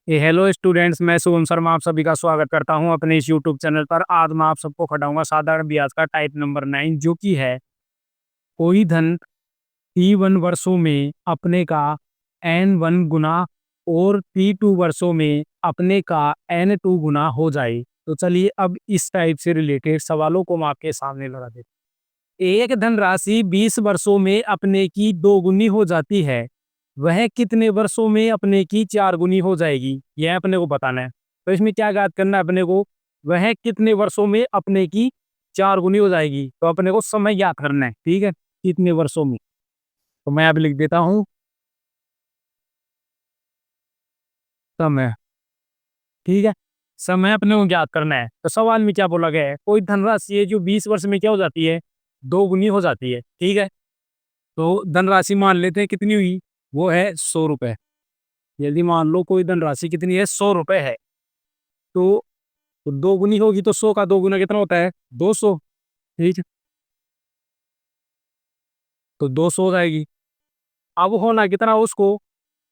Hello students, मैं शुभम शर्मा आप सभी का स्वागत करता हूं अपने इस यूट्यूब चैनल पर। आज मैं आप सबको खटाऊंगा साधारण ब्याज का टाइप नंबर 9, जो कि है कोई धन T1 वर्षों में अपने का N1 गुना और T2 वर्षों में अपने का N2 गुना हो जाए। तो चलिए अब इस टाइप से रिलेटेड सवालों को मैं आपके सामने लगा देता हूं। एक धनराशि 20 वर्षों में अपने की 2 गुनी हो जाती है, वह कितने वर्षों में अपने की 4 गुनी हो जाएगी, यह अपने को बताना है। तो इसमें क्या याद करना है अपने को, वह कितने वर्षों में अपने की 4 गुनी हो जाएगी। तो अपने को समय याद करना है, ठीक है, कितने वर्षों में। तो मैं अब लिख देता हूं समय, ठीक है। समय अपने को याद करना है। तो सवाल में क्या बोला गया है, कोई धनराशि है जो 20 वर्ष में क्या हो जाती है, 2 गुनी हो जाती है, ठीक है। तो धनराशि मान लेते हैं कितनी हुई, वो है 100 रुपए। यदि मान लो कोई धनराशि कितनी है, 100 रुपए है, तो 2 गुनी होगी तो 100 का 2 गुना कितना होता है, 200, ठीक है। तो 200 हो जाएगी। अब होना कितना उसको,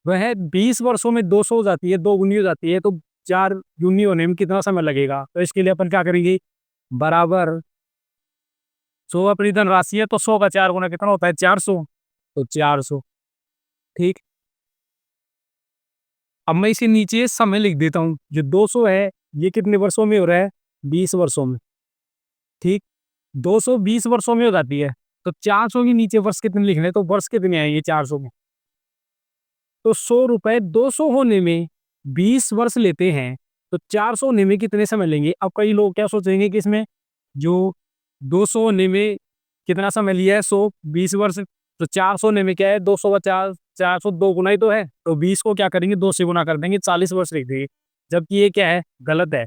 वह 20 वर्षों में 200 हो जाती है, 2 गुनी हो जाती है, तो 4 गुनी होने में कितना समय लगेगा। तो इसके लिए अपन क्या करेंगे, बराबर 100 अपनी धनराशि है, तो 100 का 4 गुना कितना होता है, 400। तो 400, ठीक। अब मैं इसे नीचे समय लिख देता हूँ। जो 200 है ये कितने वर्षों में हो रहा है, 20 वर्षों में, ठीक। 200 20 वर्षों में हो जाती है, तो 400 के नीचे वर्ष कितने लिखने, तो वर्ष कितने आएंगे 400 में। तो 100 रुपए 200 होने में 20 वर्ष लेते हैं, तो 400 होने में कितने समय लेंगे। अब कई लोग क्या सोचेंगे कि इसमें जो 200 होने में कितना समय लिया है, 120 वर्ष, तो 400 होने में क्या है, 250, 400 2 गुना ही तो है, तो 20 को क्या करेंगे, 2 से गुना कर देंगे, 40 वर्ष लिख देंगे। जबकि ये क्या है, गलत है।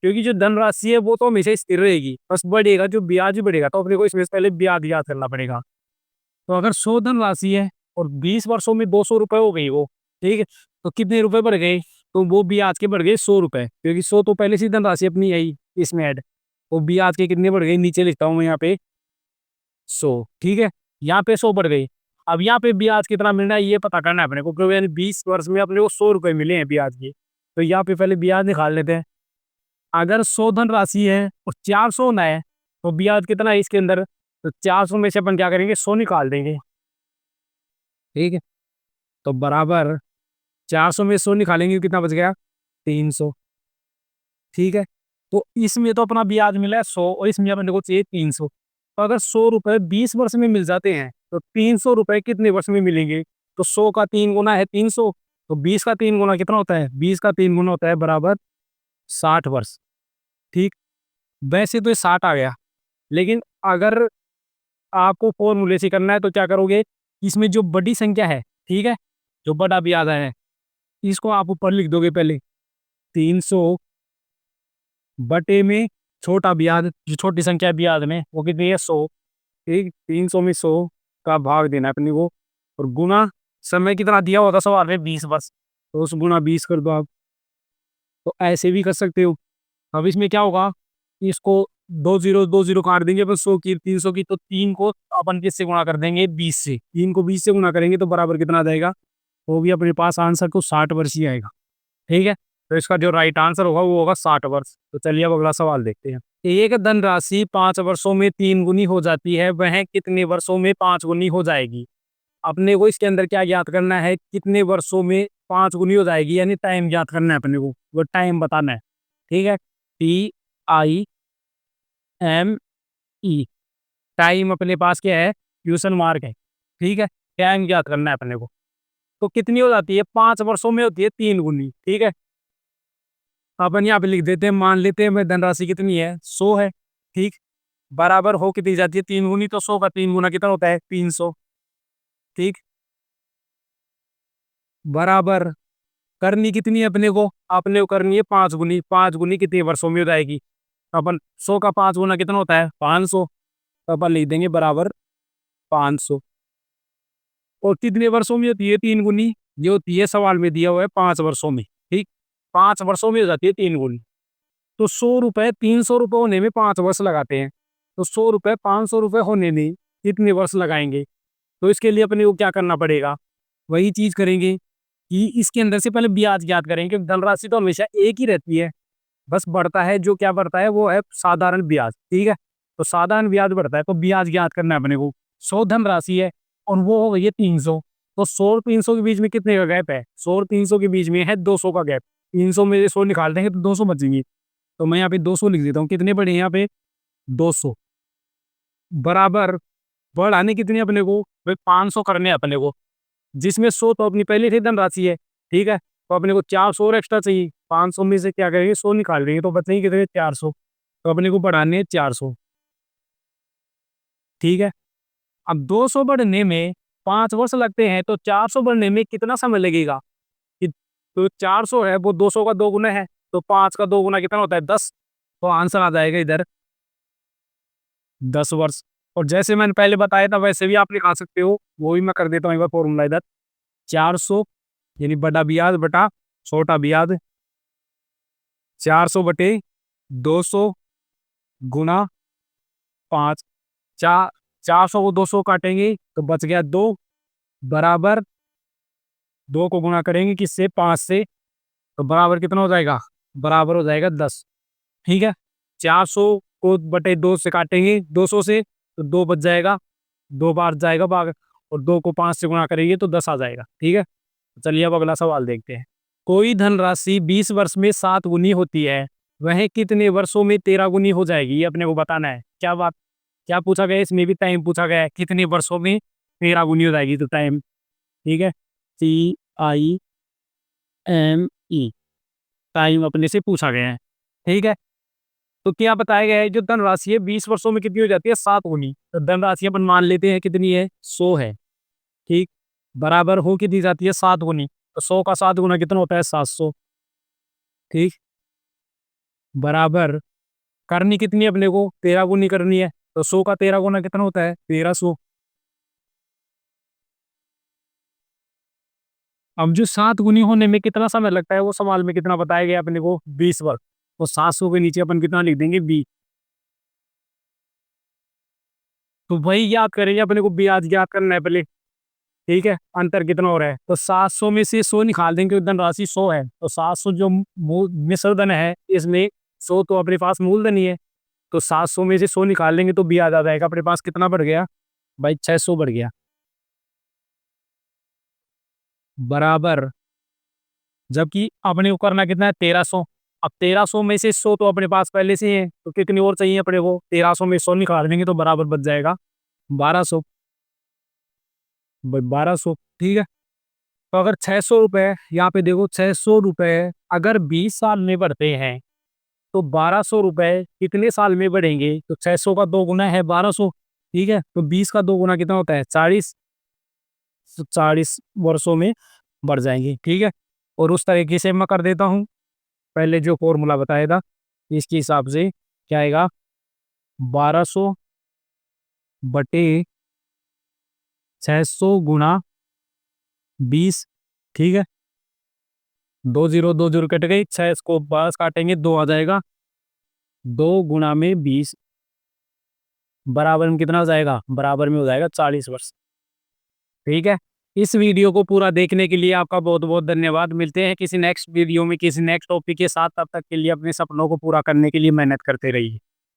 क्योंकि जो धनराशि है वो तो हमेशा स्थिर रहेगी, बस बढ़ेगा जो ब्याज ही बढ़ेगा। तो अपने को इसमें से पहले ब्याज याद करना पड़ेगा। तो अगर 100 धनराशि है और 20 वर्षों में 200 रुपए हो गई वो, ठीक है, तो कितने रुपए बढ़ गए, तो वो ब्याज के बढ़ गए 100 रुपए, क्योंकि 100 तो पहले से धनराशि अपनी आई इसमें ऐड। वो ब्याज के कितने बढ़ गए, नीचे लिखता हूँ मैं यहाँ पे 100, ठीक है। यहाँ पे 100 बढ़ गई। अब यहाँ पे ब्याज कितना मिल रहा है ये पता करना है अपने को, क्योंकि यानी 20 वर्ष में अपने को 100 रुपए मिले हैं ब्याज के। तो यहाँ पे पहले ब्याज निकाल लेते हैं। अगर 100 धनराशि है और 400 होना है, तो ब्याज कितना है इसके अंदर, तो 400 में से अपन क्या करेंगे, 100 निकाल देंगे, ठीक है। तो बराबर 400 में 100 निकालेंगे, कितना बच गया, 300, ठीक है। तो इसमें तो अपना ब्याज मिला है 100 और इसमें अपने को चाहिए 300। तो अगर 100 रुपए 20 वर्ष में मिल जाते हैं, तो 300 रुपए कितने वर्ष में मिलेंगे, तो 100 का 3 गुना है 300, तो 20 का 3 गुना कितना होता है, 20 का 3 गुना होता है बराबर 60 वर्ष, ठीक। वैसे तो ये 60 आ गया, लेकिन अगर आपको फॉर्मूले से करना है तो क्या करोगे, इसमें जो बड़ी संख्या है, ठीक है, जो बड़ा ब्याज है, इसको आप ऊपर लिख दोगे पहले, 300 बटे में छोटा ब्याज, जो छोटी संख्या है ब्याज में वो कितनी है, 100, ठीक। 300 में 100 का भाग देना है अपने को, और गुना समय कितना दिया होता सवाल में, 20 वर्ष, तो उस गुना 20 कर दो आप। तो ऐसे भी कर सकते हो। अब इसमें क्या होगा, इसको 2 जीरो काट देंगे बस, 100 की 300 की, तो 3 को अपन किससे गुणा कर देंगे, 20 से। 3 को 20 से गुणा करेंगे तो बराबर कितना आ जाएगा, वो भी अपने पास आंसर तो 60 वर्ष ही आएगा, ठीक है। तो इसका जो राइट आंसर होगा वो होगा 60 वर्ष। तो चलिए अब अगला सवाल देखते हैं। एक धनराशि 5 वर्षों में 3 गुनी हो जाती है, वह कितने वर्षों में 5 गुनी हो जाएगी। अपने को इसके अंदर क्या ज्ञात करना है, कितने वर्षों में 5 गुनी हो जाएगी, यानी टाइम ज्ञात करना है अपने को, वो टाइम बताना है, ठीक है। TIME, टाइम अपने पास क्या है, क्वेश्चन मार्क है, ठीक है। टाइम ज्ञात करना है अपने को। तो कितनी हो जाती है, 5 वर्षों में होती है 3 गुनी, ठीक है। अपन यहाँ पे लिख देते हैं, मान लेते हैं मैं धनराशि कितनी है, 100 है, ठीक। बराबर हो कितनी जाती है, 3 गुनी, तो 100 का 3 गुना कितना होता है, 300, ठीक। बराबर करनी कितनी है अपने को करनी है 5 गुनी। 5 गुनी कितने वर्षों में हो जाएगी, अपन 100 का 5 गुना कितना होता है, 500, तो अपन लिख देंगे बराबर 500। और कितने वर्षों में होती है 3 गुनी, ये होती है सवाल में दिया हुआ है 5 वर्षों में, ठीक। 5 वर्षों में हो जाती है 3 गुनी। तो 100 रुपए 300 रुपए होने में 5 वर्ष लगाते हैं, तो 100 रुपए 500 रुपए होने में कितने वर्ष लगाएंगे। तो इसके लिए अपने को क्या करना पड़ेगा, वही चीज करेंगे। कि इसके अंदर से पहले ब्याज ज्ञात करेंगे, क्योंकि धनराशि तो हमेशा एक ही रहती है, बस बढ़ता है, जो क्या बढ़ता है वो है साधारण ब्याज। ठीक है, तो साधारण ब्याज बढ़ता है, तो ब्याज ज्ञात करना है अपने को। 100 धनराशि है और वो हो गई है 300, तो 100 और 300 के बीच में कितने का गैप है? 100 और 300 के बीच में है 200 का गैप। 300 में से 100 निकाल देंगे तो 200 बचेंगे, तो मैं यहाँ पे 200 लिख देता हूँ। कितने बढ़े यहाँ पे? 200 बराबर बढ़ाने कितने अपने को? भाई 500 करने अपने को, जिसमें 100 तो अपनी पहले से धनराशि है। ठीक है, तो अपने को 400 और एक्स्ट्रा चाहिए। 500 में से क्या करेंगे? 100 निकाल देंगे तो बचेंगे कितने? 400। तो अपने को बढ़ाने हैं 400। ठीक है, अब 200 बढ़ने में 5 वर्ष लगते हैं, तो 400 बढ़ने में कितना समय लगेगा? कि तो 400 है वो 200 का 2 गुना है, तो 5 का 2 गुना कितना होता है? 10। तो आंसर आ जाएगा इधर 10 वर्ष। और जैसे मैंने पहले बताया था वैसे भी आप निकाल सकते हो, वो भी मैं कर देता हूँ एक बार फॉर्मूला इधर। 400 यानी बड़ा ब्याज बटा छोटा ब्याज, 400 बटे 200 गुना 5। 400 को 200 काटेंगे तो बच गया 2, बराबर 2 को गुना करेंगे किससे? 5 से, तो बराबर कितना हो जाएगा? बराबर हो जाएगा 10। ठीक है, 400 को बटे 2 से काटेंगे 200 से, तो 2 बच जाएगा, 2 बार जाएगा भाग, और 2 को 5 से गुणा करेंगे तो 10 आ जाएगा। ठीक है, चलिए अब अगला सवाल देखते हैं। कोई धनराशि 20 वर्ष में 7 गुनी होती है, वह कितने वर्षों में 13 गुनी हो जाएगी? ये अपने को बताना है। क्या बात, क्या पूछा गया है? इसमें भी टाइम पूछा गया है, कितने वर्षों में 13 गुनी हो जाएगी, तो टाइम। ठीक है, TIME, टाइम अपने से पूछा गया है। ठीक है, तो क्या बताया गया है? जो धनराशि है 20 वर्षों में कितनी हो जाती है? 7 गुनी। तो धनराशि अपन मान लेते हैं कितनी है? 100 है। ठीक, बराबर हो कितनी जाती है? 7 गुनी। तो 100 का 7 गुना कितना होता है? 700। ठीक, बराबर करनी कितनी है अपने को? 13 गुनी करनी है, तो 100 का 13 गुना कितना होता है? 1300। अब जो 7 गुनी होने में कितना समय लगता है वो सवाल में कितना बताया गया अपने को? 20 वर्ष। तो 700 के नीचे अपन कितना लिख देंगे? 20। तो वही याद करेंगे, अपने को ब्याज ज्ञात करना है पहले। ठीक है, अंतर कितना हो रहा है? तो 700 में से 100 निकाल देंगे, क्योंकि धनराशि 100 है, तो 700 जो मिश्र धन है इसमें 100 तो अपने पास मूलधन ही है, तो 700 में से 100 निकाल लेंगे तो ब्याज आ जाएगा। अपने पास कितना बढ़ गया भाई? 600 बढ़ गया, बराबर, जबकि अपने को करना कितना है? 1300। अब 1300 में से 100 तो अपने पास पहले से ही है, तो कितनी और चाहिए अपने को? 1300 में 100 निकाल देंगे तो बराबर बच जाएगा 1200। 1200। ठीक है, तो अगर 600 रुपये, यहाँ पे देखो 600 रुपये अगर 20 साल में बढ़ते हैं, तो 1200 रुपये कितने साल में बढ़ेंगे? तो 600 का 2 गुना है 1200। ठीक है, तो 20 का 2 गुना कितना होता है? 40। तो 40 वर्षों में बढ़ जाएंगे। ठीक है, और उस तरीके से मैं कर देता हूँ, पहले जो फॉर्मूला बताया था इसके हिसाब से क्या आएगा? 1200 बटे 600 गुना 20। ठीक है, 2 0 कट गई, 6 को 12 काटेंगे 2 आ जाएगा, 2 गुना में 20 बराबर में कितना हो जाएगा? बराबर में हो जाएगा 40 वर्ष। ठीक है, इस वीडियो को पूरा देखने के लिए आपका बहुत बहुत धन्यवाद। मिलते हैं किसी नेक्स्ट वीडियो में किसी नेक्स्ट टॉपिक के साथ, तब तक के लिए अपने सपनों को पूरा करने के लिए मेहनत करते रहिए।